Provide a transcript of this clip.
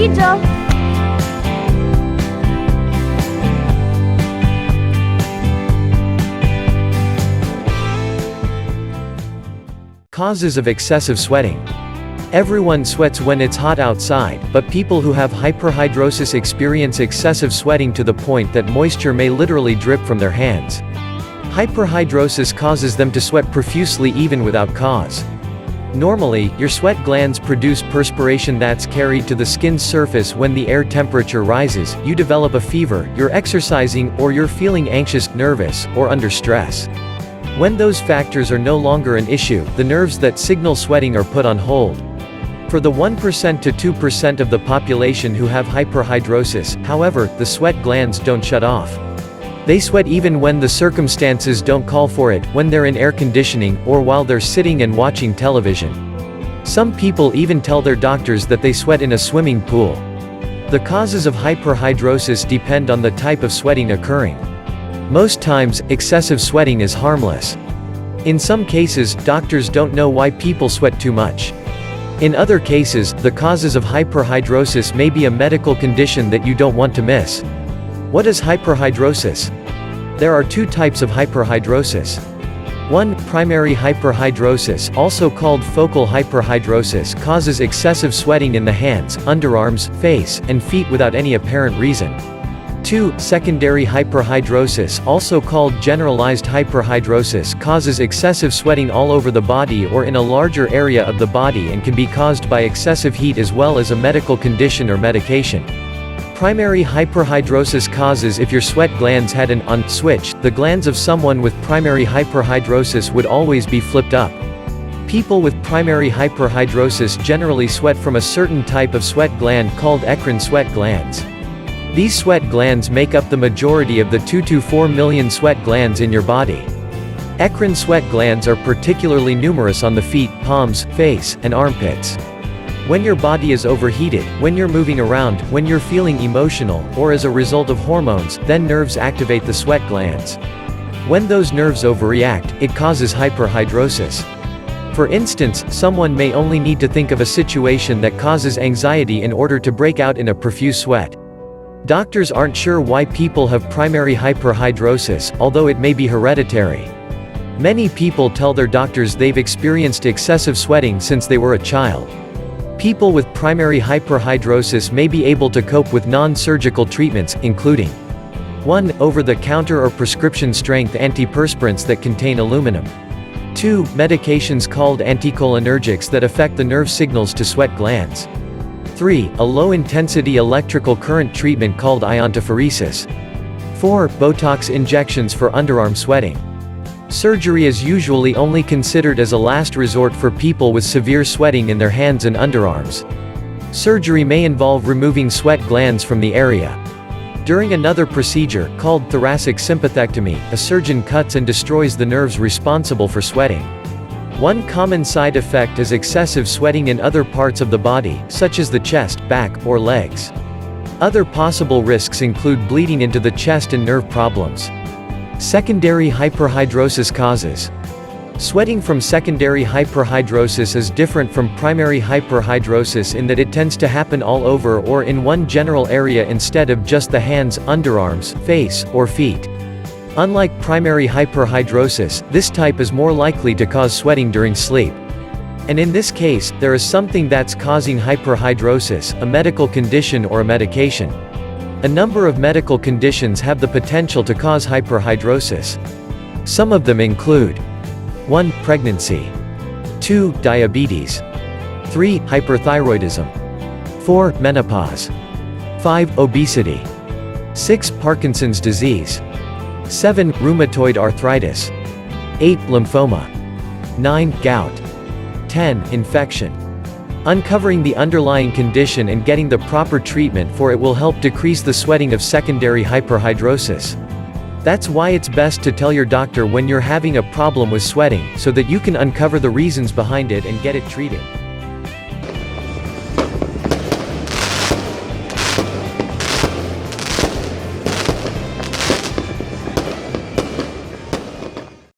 procedure. Causes of excessive sweating. Everyone sweats when it's hot outside, but people who have hyperhidrosis experience excessive sweating to the point that moisture may literally drip from their hands. Hyperhidrosis causes them to sweat profusely even without cause. Normally, your sweat glands produce perspiration that's carried to the skin's surface. When the air temperature rises, you develop a fever, you're exercising, or you're feeling anxious, nervous, or under stress. When those factors are no longer an issue, the nerves that signal sweating are put on hold. For the 1% to 2% of the population who have hyperhidrosis, however, the sweat glands don't shut off. They sweat even when the circumstances don't call for it, when they're in air conditioning, or while they're sitting and watching television. Some people even tell their doctors that they sweat in a swimming pool. The causes of hyperhidrosis depend on the type of sweating occurring. Most times, excessive sweating is harmless. In some cases, doctors don't know why people sweat too much. In other cases, the causes of hyperhidrosis may be a medical condition that you don't want to miss. What is hyperhidrosis? There are two types of hyperhidrosis. 1. Primary hyperhidrosis, also called focal hyperhidrosis, causes excessive sweating in the hands, underarms, face, and feet without any apparent reason. 2. Secondary hyperhidrosis, also called generalized hyperhidrosis, causes excessive sweating all over the body or in a larger area of the body and can be caused by excessive heat as well as a medical condition or medication. Primary hyperhidrosis causes if your sweat glands had an on switch, the glands of someone with primary hyperhidrosis would always be flipped up. People with primary hyperhidrosis generally sweat from a certain type of sweat gland called eccrine sweat glands. These sweat glands make up the majority of the 2 to 4 million sweat glands in your body. Eccrine sweat glands are particularly numerous on the feet, palms, face, and armpits. When your body is overheated, when you're moving around, when you're feeling emotional, or as a result of hormones, then nerves activate the sweat glands. When those nerves overreact, it causes hyperhidrosis. For instance, someone may only need to think of a situation that causes anxiety in order to break out in a profuse sweat. Doctors aren't sure why people have primary hyperhidrosis, although it may be hereditary. Many people tell their doctors they've experienced excessive sweating since they were a child. People with primary hyperhidrosis may be able to cope with non-surgical treatments, including 1. Over-the-counter or prescription-strength antiperspirants that contain aluminum. 2. Medications called anticholinergics that affect the nerve signals to sweat glands. 3. A low-intensity electrical current treatment called iontophoresis. 4. Botox injections for underarm sweating. Surgery is usually only considered as a last resort for people with severe sweating in their hands and underarms. Surgery may involve removing sweat glands from the area. During another procedure, called thoracic sympathectomy, a surgeon cuts and destroys the nerves responsible for sweating. One common side effect is excessive sweating in other parts of the body, such as the chest, back, or legs. Other possible risks include bleeding into the chest and nerve problems. Secondary hyperhidrosis causes. Sweating from secondary hyperhidrosis is different from primary hyperhidrosis in that it tends to happen all over or in one general area instead of just the hands, underarms, face, or feet. Unlike primary hyperhidrosis, this type is more likely to cause sweating during sleep. And in this case, there is something that's causing hyperhidrosis, a medical condition or a medication. A number of medical conditions have the potential to cause hyperhidrosis. Some of them include 1. Pregnancy. 2. Diabetes. 3. Hyperthyroidism. 4. Menopause. 5. Obesity. 6. Parkinson's disease. 7. Rheumatoid arthritis. 8. Lymphoma. 9. Gout. 10. Infection. Uncovering the underlying condition and getting the proper treatment for it will help decrease the sweating of secondary hyperhidrosis. That's why it's best to tell your doctor when you're having a problem with sweating, so that you can uncover the reasons behind it and get it treated.